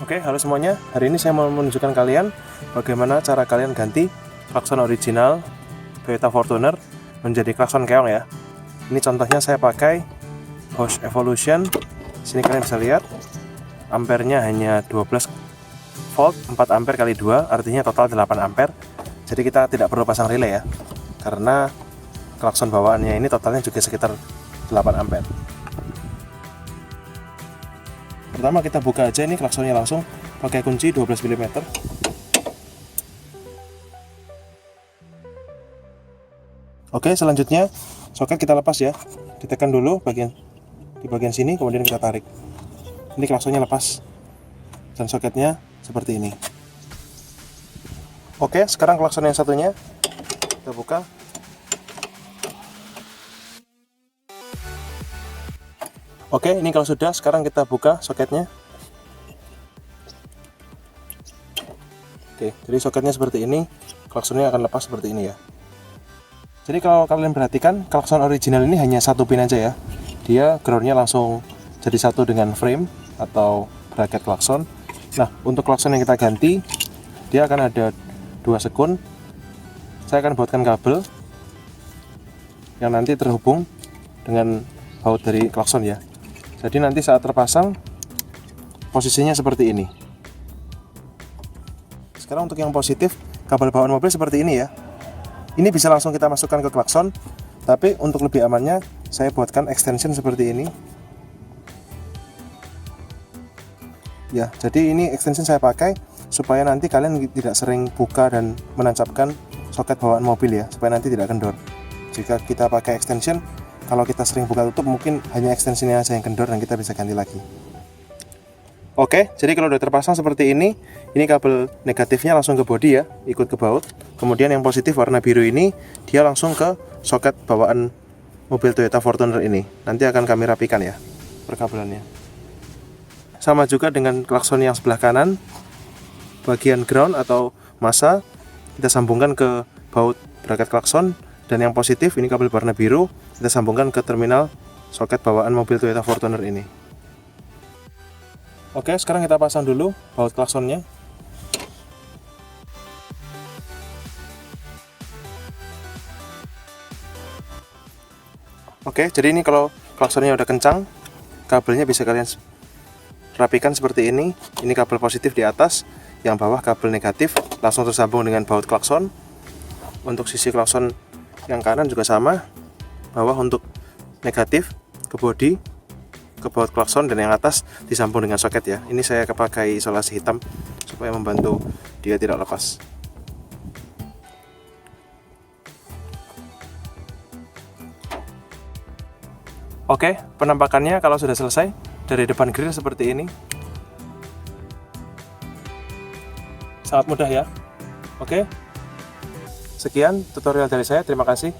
Oke, halo semuanya. Hari ini saya mau menunjukkan kalian bagaimana cara kalian ganti klakson original Toyota Fortuner menjadi klakson keong ya. Ini contohnya saya pakai Bosch Evolution. Sini kalian bisa lihat ampernya hanya 12 volt 4 ampere kali 2, artinya total 8 ampere. Jadi kita tidak perlu pasang relay ya, karena klakson bawaannya ini totalnya juga sekitar 8 ampere. Pertama kita buka aja ini klaksonnya langsung pakai kunci 12 mm. Oke, selanjutnya soket kita lepas ya. Ditekan dulu di bagian sini, kemudian kita tarik. Ini klaksonnya lepas dan soketnya seperti ini. Oke, sekarang klakson yang satunya kita buka. Oke, ini kalau sudah, sekarang kita buka soketnya. Oke, jadi soketnya seperti ini, klaksonnya akan lepas seperti ini ya. Jadi kalau kalian perhatikan, klakson original ini hanya satu pin aja ya. Dia groundnya langsung jadi satu dengan frame atau bracket klakson. Nah, untuk klakson yang kita ganti, dia akan ada 2 sekun. Saya akan buatkan kabel yang nanti terhubung dengan baut dari klakson ya. Jadi nanti saat terpasang posisinya seperti ini. Sekarang untuk yang positif, kabel bawaan mobil seperti ini ya. Ini bisa langsung kita masukkan ke klakson, tapi untuk lebih amannya saya buatkan extension seperti ini. Ya, jadi ini extension saya pakai supaya nanti kalian tidak sering buka dan menancapkan soket bawaan mobil ya, supaya nanti tidak kendor. Jika kita pakai extension, kalau kita sering buka tutup mungkin hanya ekstensinya aja yang kendor dan kita bisa ganti lagi. Oke, jadi kalau udah terpasang seperti ini kabel negatifnya langsung ke bodi ya, ikut ke baut. Kemudian yang positif warna biru ini dia langsung ke soket bawaan mobil Toyota Fortuner ini. Nanti akan kami rapikan ya perkabelannya. Sama juga dengan klakson yang sebelah kanan, bagian ground atau massa kita sambungkan ke baut bracket klakson. Dan yang positif, ini kabel warna biru, kita sambungkan ke terminal soket bawaan mobil Toyota Fortuner ini. Oke, sekarang kita pasang dulu baut klaksonnya. Oke, jadi ini kalau klaksonnya udah kencang, kabelnya bisa kalian rapikan seperti ini. Ini kabel positif di atas, yang bawah kabel negatif, langsung tersambung dengan baut klakson. Untuk sisi klakson yang kanan juga sama, bawah untuk negatif ke bodi, ke baut klakson, dan yang atas disambung dengan soket ya. Ini saya pakai isolasi hitam supaya membantu dia tidak lepas. Oke, penampakannya kalau sudah selesai dari depan grill seperti ini. Sangat mudah ya. Oke, sekian tutorial dari saya, terima kasih.